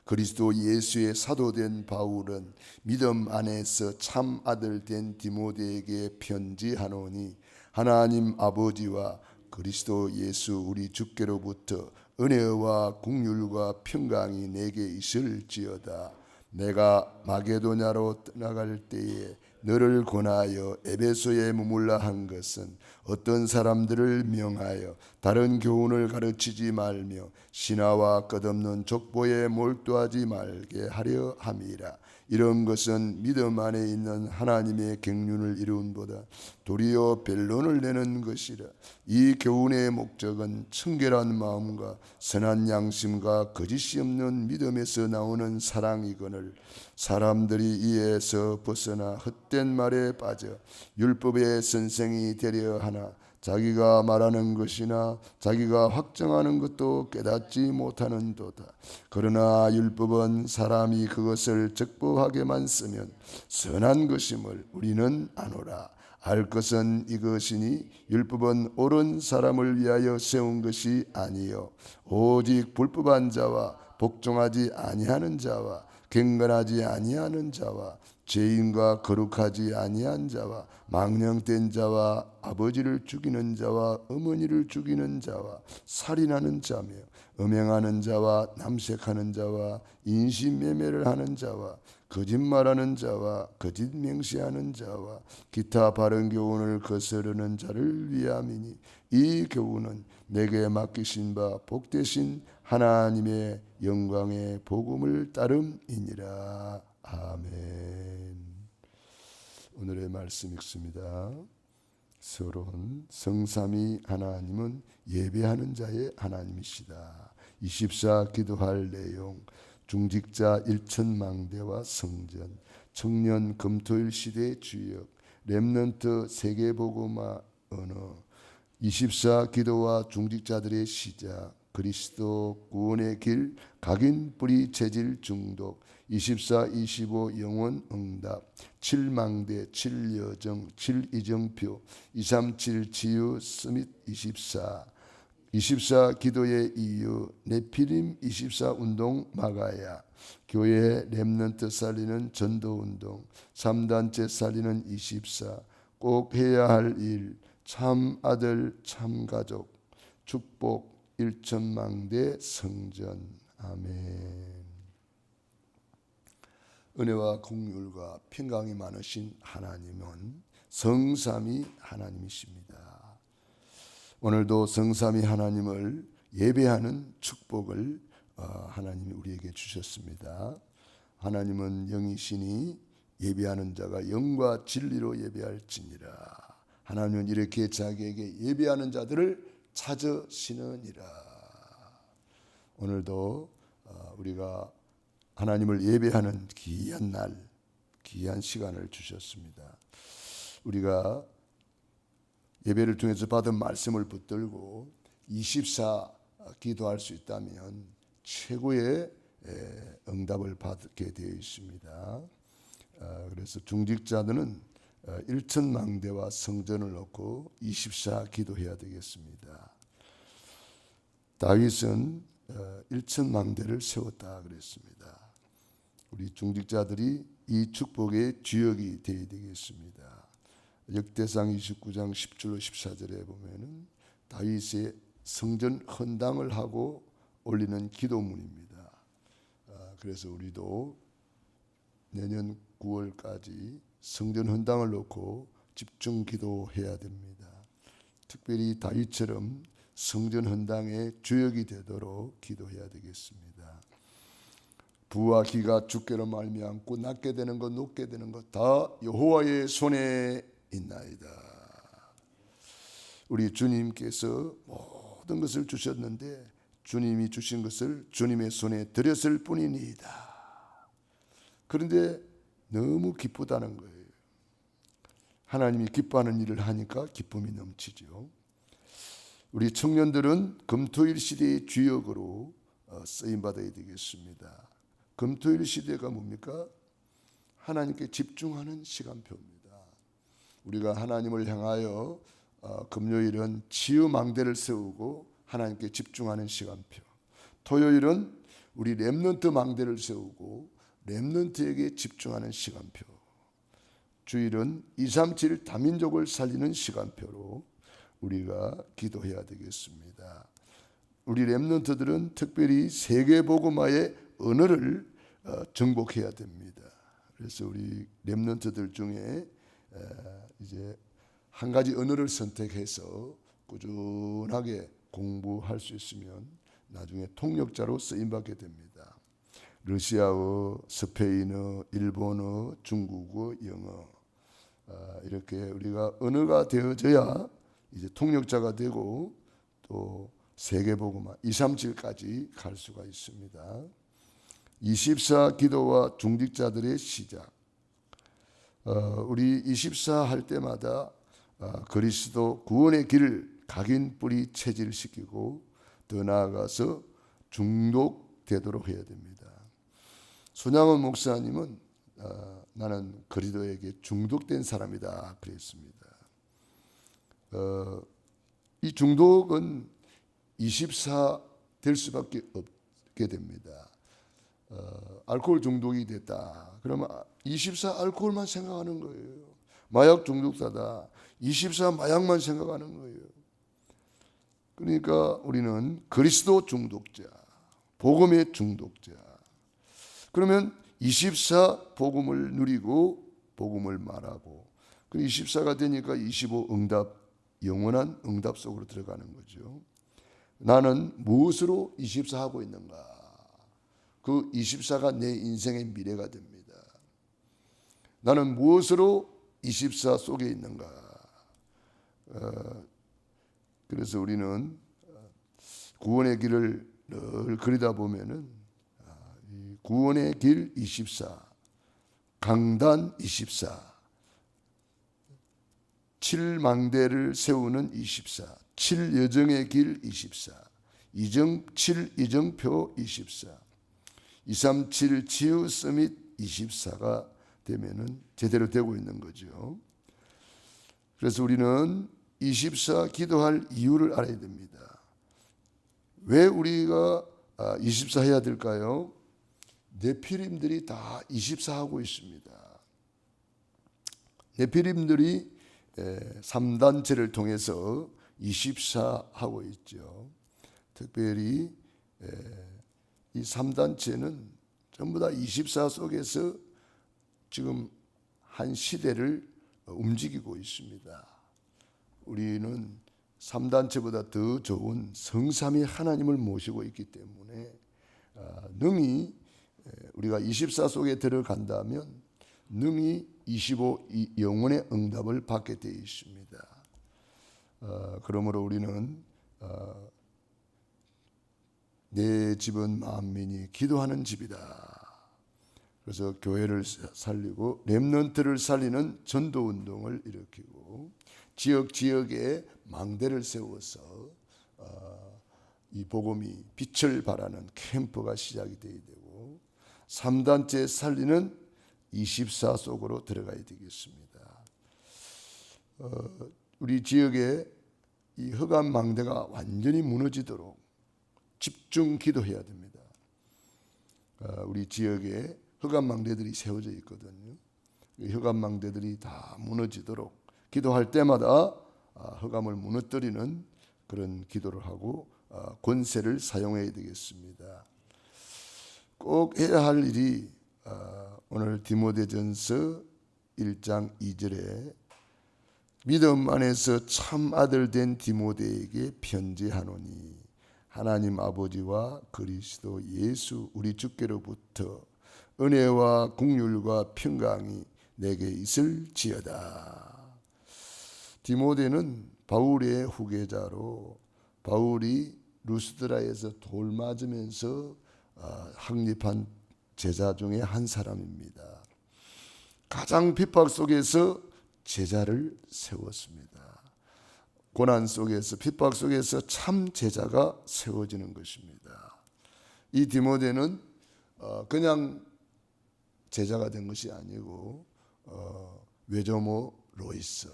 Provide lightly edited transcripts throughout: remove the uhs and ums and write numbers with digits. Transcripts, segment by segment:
그리스도 예수의 사도된 바울은 믿음 안에서 참 아들 된 디모데에게 편지하노니 하나님 아버지와 그리스도 예수 우리 주께로부터 은혜와 긍휼과 평강이 내게 있을지어다. 내가 마게도냐로 떠나갈 때에 너를 권하여 에베소에 머물라 한 것은 어떤 사람들을 명하여 다른 교훈을 가르치지 말며 신화와 끝없는 족보에 몰두하지 말게 하려 함이라. 이런 것은 믿음 안에 있는 하나님의 경륜을 이룬보다 도리어 변론을 내는 것이라. 이 교훈의 목적은 청결한 마음과 선한 양심과 거짓이 없는 믿음에서 나오는 사랑이거늘 사람들이 이에서 벗어나 헛된 말에 빠져 율법의 선생이 되려 하나 자기가 말하는 것이나 자기가 확정하는 것도 깨닫지 못하는도다. 그러나 율법은 사람이 그것을 적법하게만 쓰면 선한 것임을 우리는 아노라. 알 것은 이것이니 율법은 옳은 사람을 위하여 세운 것이 아니요 오직 불법한 자와 복종하지 아니하는 자와 경건하지 아니하는 자와 죄인과 거룩하지 아니한 자와 망령된 자와 아버지를 죽이는 자와 어머니를 죽이는 자와 살인하는 자며 음행하는 자와 남색하는 자와 인신매매를 하는 자와 거짓말하는 자와 거짓 맹세하는 자와 기타 바른 교훈을 거스르는 자를 위함이니 이 교훈은 내게 맡기신 바 복되신 하나님의 영광의 복음을 따름이니라. 아멘. 오늘의 말씀 읽습니다. 서론 성삼위 하나님은 예배하는 자의 하나님이시다. 24 기도할 내용 중직자 일천망대와 성전 청년 금토일 시대 주역 렘넌트 세계복음화 언어 24 기도와 중직자들의 시작 그리스도 구원의 길 각인 뿌리 체질 중독 24 25 영원 응답 7망대 7여정 7이정표 237 치유 스밋 24 기도의 이유 네피림 24 운동 마가야 교회 렘넌트 살리는 전도운동 3단체 살리는 24 꼭 해야 할 일 참 아들 참 가족 축복 일천망대 성전. 아멘. 은혜와 긍휼과 평강이 많으신 하나님은 성삼위 하나님이십니다. 오늘도 성삼위 하나님을 예배하는 축복을 하나님이 우리에게 주셨습니다. 하나님은 영이시니 예배하는 자가 영과 진리로 예배할지니라. 하나님은 이렇게 자기에게 예배하는 자들을 찾으시느니라. 오늘도 우리가 하나님을 예배하는 귀한 날, 귀한 시간을 주셨습니다. 우리가 예배를 통해서 받은 말씀을 붙들고 24 기도할 수 있다면 최고의 응답을 받게 되어 있습니다. 그래서 중직자들은 일천망대와 성전을 놓고 24 기도해야 되겠습니다. 다윗은 일천망대를 세웠다 그랬습니다. 우리 중직자들이 이 축복의 주역이 되어야 되겠습니다. 역대상 29장 10절로 14절에 보면은 다윗의 성전 헌당을 하고 올리는 기도문입니다. 그래서 우리도 내년 9월까지 성전 헌당을 놓고 집중 기도해야 됩니다. 특별히 다윗처럼 성전 헌당의 주역이 되도록 기도해야 되겠습니다. 부와 기가 주께로 말미암고 낮게 되는 것 높게 되는 것 다 여호와의 손에 있나이다. 우리 주님께서 모든 것을 주셨는데 주님이 주신 것을 주님의 손에 드렸을 뿐이니이다. 그런데 너무 기쁘다는 거예요. 하나님이 기뻐하는 일을 하니까 기쁨이 넘치죠. 우리 청년들은 금토일 시대의 주역으로 쓰임받아야 되겠습니다. 금토일 시대가 뭡니까? 하나님께 집중하는 시간표입니다. 우리가 하나님을 향하여 금요일은 치유망대를 세우고 하나님께 집중하는 시간표, 토요일은 우리 렘넌트 망대를 세우고 렘넌트에게 집중하는 시간표, 주일은 237 다민족을 살리는 시간표로 우리가 기도해야 되겠습니다. 우리 렘넌트들은 특별히 세계복음화의 언어를 정복해야 됩니다. 그래서 우리 렘넌트들 중에 이제 한 가지 언어를 선택해서 꾸준하게 공부할 수 있으면 나중에 통역자로 쓰임받게 됩니다. 러시아어, 스페인어, 일본어, 중국어, 영어, 이렇게 우리가 언어가 되어져야 이제 통역자가 되고 또 세계복음화 237까지 갈 수가 있습니다. 24 기도와 중직자들의 시작. 우리 24 할 때마다 그리스도 구원의 길을 각인 뿌리 체질시키고 더 나아가서 중독되도록 해야 됩니다. 손양원 목사님은 나는 그리스도에게 중독된 사람이다 그랬습니다. 이 중독은 24 될 수밖에 없게 됩니다. 알코올 중독이 됐다. 그러면 24 알코올만 생각하는 거예요. 마약 중독자다. 24 마약만 생각하는 거예요. 그러니까 우리는 그리스도 중독자, 복음의 중독자. 그러면 24 복음을 누리고 복음을 말하고, 24가 되니까 25 응답, 영원한 응답 속으로 들어가는 거죠. 나는 무엇으로 24 하고 있는가? 그 24가 내 인생의 미래가 됩니다. 나는 무엇으로 24 속에 있는가? 그래서 우리는 구원의 길을 늘 그리다 보면은 구원의 길 24, 강단 24, 7망대를 세우는 24, 7여정의 길 24, 7이정표 24, 237 치유 서밋 24가 되면은 제대로 되고 있는 거죠. 그래서 우리는 24 기도할 이유를 알아야 됩니다. 왜 우리가 24 해야 될까요? 네피림들이 다 24 하고 있습니다. 네피림들이 3단체를 통해서 24 하고 있죠. 특별히 이 3단체는 전부 다 24 속에서 지금 한 시대를 움직이고 있습니다. 우리는 3단체보다 더 좋은 성삼위 하나님을 모시고 있기 때문에 능히 우리가 24 속에 들어간다면 능히 25 영혼의 응답을 받게 되어 있습니다. 그러므로 우리는 내 집은 만민이 기도하는 집이다. 그래서 교회를 살리고 렘넌트를 살리는 전도운동을 일으키고 지역에 망대를 세워서 이 복음이 빛을 발하는 캠프가 시작이 되어야 되고 3단체 살리는 24 속으로 들어가야 되겠습니다. 우리 지역에 이 흑암 망대가 완전히 무너지도록 집중 기도해야 됩니다. 우리 지역에 흑암 망대들이 세워져 있거든요. 흑암 망대들이 다 무너지도록 기도할 때마다 흑암을 무너뜨리는 그런 기도를 하고 권세를 사용해야 되겠습니다. 꼭 해야 할 일이 오늘 디모데전서 1장 2절에 믿음 안에서 참 아들 된 디모데에게 편지하노니 하나님 아버지와 그리스도 예수 우리 주께로부터 은혜와 긍휼과 평강이 내게 있을지어다. 디모데는 바울의 후계자로 바울이 루스드라에서 돌 맞으면서 확립한 제자 중에 한 사람입니다. 가장 핍박 속에서 제자를 세웠습니다. 고난 속에서 핍박 속에서 참 제자가 세워지는 것입니다. 이 디모데는 그냥 제자가 된 것이 아니고 외조모 로이스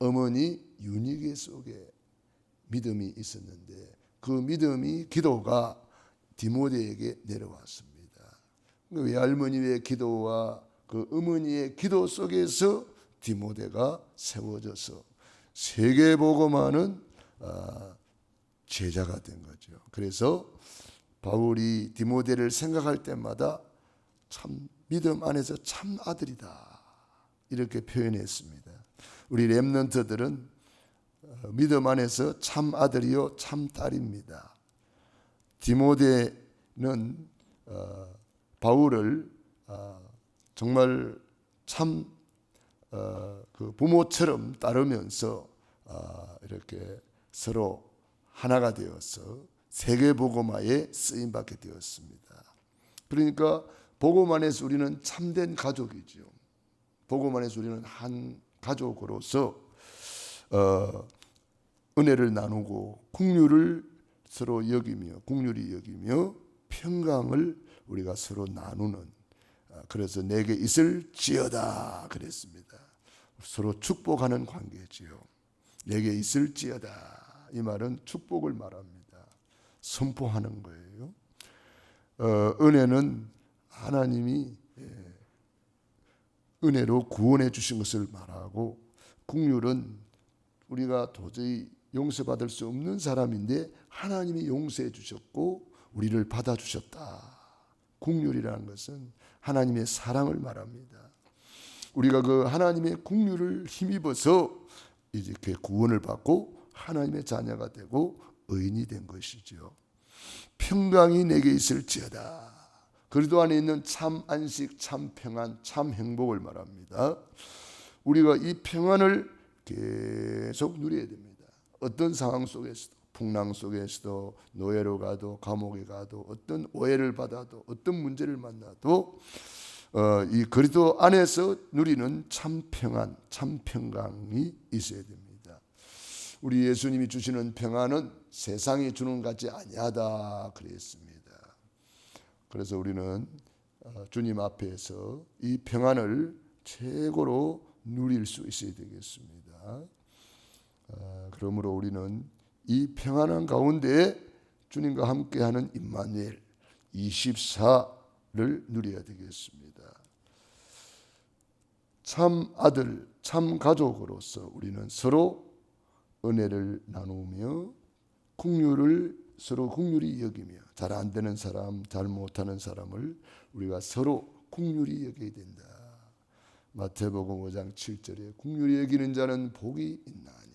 어머니 유니게 속에 믿음이 있었는데 그 믿음이 기도가 디모데에게 내려왔습니다. 외할머니의 기도와 그 어머니의 기도 속에서 디모데가 세워져서 세계복음하는 제자가 된 거죠. 그래서 바울이 디모데를 생각할 때마다 참 믿음 안에서 참 아들이다 이렇게 표현했습니다. 우리 렘넌트들은 믿음 안에서 참 아들이요 참 딸입니다. 디모데는 바울을 정말 참 그 부모처럼 따르면서 이렇게 서로 하나가 되어서 세계 복음화에 쓰임 받게 되었습니다. 그러니까 복음 안에서 우리는 참된 가족이죠. 복음 안에서 우리는 한 가족으로서 은혜를 나누고 긍휼을 서로 여기며 긍휼히 여기며 평강을 우리가 서로 나누는, 그래서 내게 있을지어다 그랬습니다. 서로 축복하는 관계지요. 내게 있을지어다 이 말은 축복을 말합니다. 선포하는 거예요. 은혜는 하나님이 은혜로 구원해 주신 것을 말하고, 긍휼은 우리가 도저히 용서받을 수 없는 사람인데 하나님이 용서해 주셨고 우리를 받아주셨다. 긍휼이라는 것은 하나님의 사랑을 말합니다. 우리가 그 하나님의 긍휼을 힘입어서 이렇게 구원을 받고 하나님의 자녀가 되고 의인이 된 것이죠. 평강이 내게 있을지어다. 그리스도 안에 있는 참 안식, 참 평안, 참 행복을 말합니다. 우리가 이 평안을 계속 누려야 됩니다. 어떤 상황 속에서도, 풍랑 속에서도, 노예로 가도 감옥에 가도 어떤 오해를 받아도 어떤 문제를 만나도 이 그리스도 안에서 누리는 참 평안, 참 평강이 있어야 됩니다. 우리 예수님이 주시는 평안은 세상이 주는 것 같지 아니하다 그랬습니다. 그래서 우리는 주님 앞에서 이 평안을 최고로 누릴 수 있어야 되겠습니다. 그러므로 우리는 이 평안한 가운데 주님과 함께하는 임마누엘 24를 누려야 되겠습니다. 참 아들, 참 가족으로서 우리는 서로 은혜를 나누며 긍휼을 서로 긍휼히 여기며, 잘 안 되는 사람, 잘 못하는 사람을 우리가 서로 긍휼히 여겨야 된다. 마태복음 5장 7절에 긍휼히 여기는 자는 복이 있나니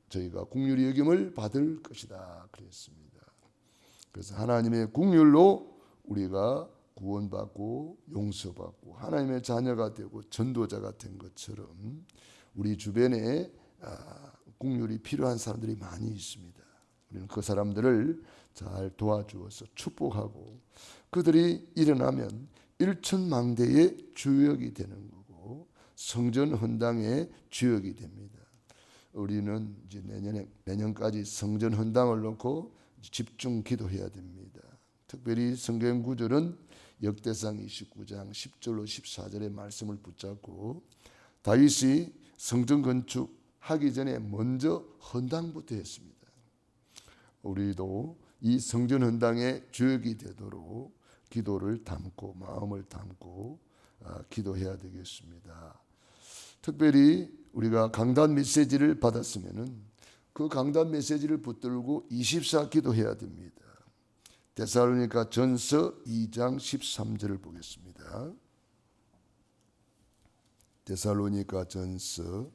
저희가 긍휼히 여김을 받을 것이다 그랬습니다. 그래서 하나님의 긍휼로 우리가 구원받고 용서받고 하나님의 자녀가 되고 전도자가 된 것처럼 우리 주변에 긍휼이 필요한 사람들이 많이 있습니다. 우리는 그 사람들을 잘 도와주어서 축복하고 그들이 일어나면 일천망대의 주역이 되는 거고 성전 헌당의 주역이 됩니다. 우리는 이제 내년까지 성전 헌당을 놓고 집중 기도해야 됩니다. 특별히 성경 구절은 역대상 29장 10절로 14절의 말씀을 붙잡고 다윗이 성전 건축하기 전에 먼저 헌당부터 했습니다. 우리도 이 성전 헌당의 주역이 되도록 기도를 담고 마음을 담고 기도해야 되겠습니다. 특별히 우리가 강단 메시지를 받았으면은 그 강단 메시지를 붙들고 24 기도해야 됩니다. 데살로니가 전서 2장 13절을 보겠습니다. 데살로니가 전서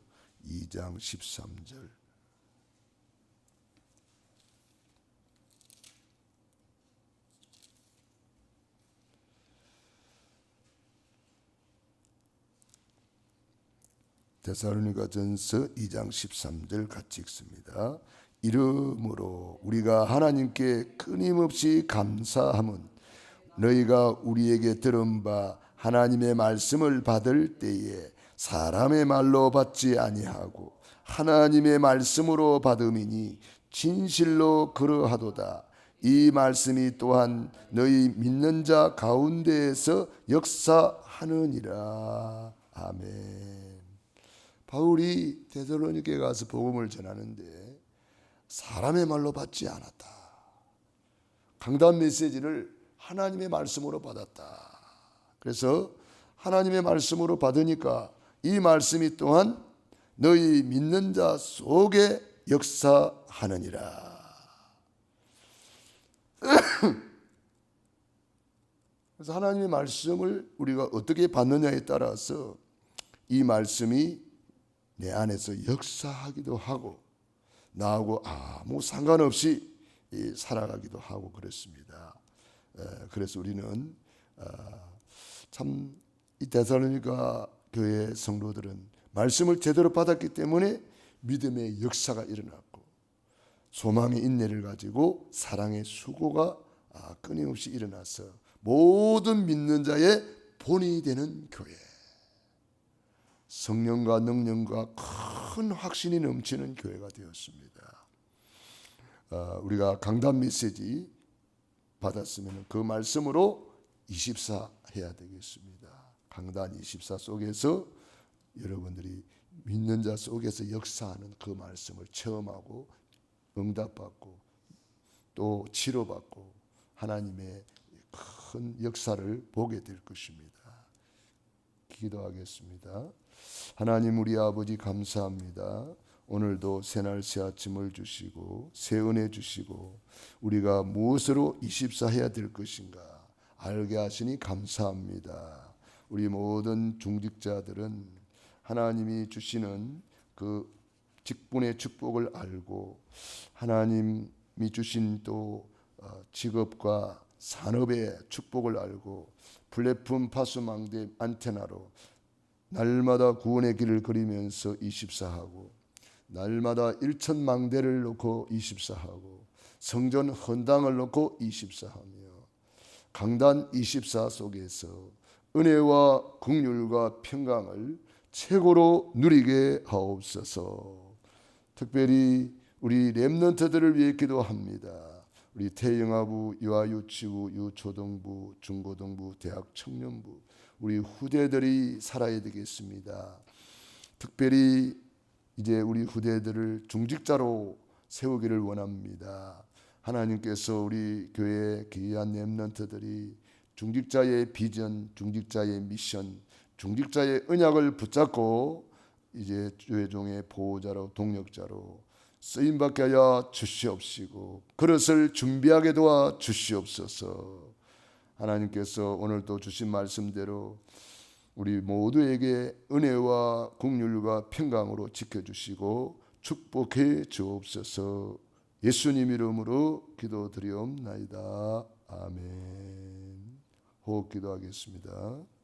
2장 13절. 데살로니가 전서 2장 13절 같이 읽습니다. 이러므로 우리가 하나님께 끊임없이 감사함은 너희가 우리에게 들은 바 하나님의 말씀을 받을 때에 사람의 말로 받지 아니하고 하나님의 말씀으로 받음이니 진실로 그러하도다. 이 말씀이 또한 너희 믿는 자 가운데에서 역사하느니라. 아멘. 바울이 데살로니가에 가서 복음을 전하는데 사람의 말로 받지 않았다. 강단 메시지를 하나님의 말씀으로 받았다. 그래서 하나님의 말씀으로 받으니까 이 말씀이 또한 너희 믿는 자 속에 역사하느니라. 그래서 하나님의 말씀을 우리가 어떻게 받느냐에 따라서 이 말씀이 내 안에서 역사하기도 하고 나하고 아무 상관없이 살아가기도 하고 그렇습니다. 그래서 우리는 참 이 데살로니가 교회 성도들은 말씀을 제대로 받았기 때문에 믿음의 역사가 일어났고 소망의 인내를 가지고 사랑의 수고가 끊임없이 일어나서 모든 믿는 자의 본이 되는 교회, 성령과 능력과 큰 확신이 넘치는 교회가 되었습니다. 우리가 강단 메시지 받았으면 그 말씀으로 24 해야 되겠습니다. 강단 24 속에서 여러분들이 믿는 자 속에서 역사하는 그 말씀을 체험하고 응답받고 또 치료받고 하나님의 큰 역사를 보게 될 것입니다. 기도하겠습니다. 하나님 우리 아버지 감사합니다. 오늘도 새날 새 아침을 주시고 새 은혜 주시고 우리가 무엇으로 24 해야 될 것인가 알게 하시니 감사합니다. 우리 모든 중직자들은 하나님이 주시는 그 직분의 축복을 알고 하나님이 주신 또 직업과 산업의 축복을 알고 플랫폼 파수망대 안테나로 날마다 구원의 길을 그리면서 24하고 날마다 1,000망대를 놓고 24하고 성전 헌당을 놓고 24하며 강단 24 속에서 은혜와 긍휼과 평강을 최고로 누리게 하옵소서. 특별히 우리 렘넌트들을 위해 기도합니다. 우리 태영아부, 유아유치부, 유초등부, 중고등부, 대학 청년부 우리 후대들이 살아야 되겠습니다. 특별히 이제 우리 후대들을 중직자로 세우기를 원합니다. 하나님께서 우리 교회 귀한 렘넌트들이 중직자의 비전, 중직자의 미션, 중직자의 언약을 붙잡고 이제 교회종의 보호자로 동력자로 쓰임받게 하여 주시옵시고 그릇을 준비하게 도와 주시옵소서. 하나님께서 오늘도 주신 말씀대로 우리 모두에게 은혜와 긍휼과 평강으로 지켜주시고 축복해 주옵소서. 예수님 이름으로 기도드리옵나이다. 아멘. 호흡 기도하겠습니다.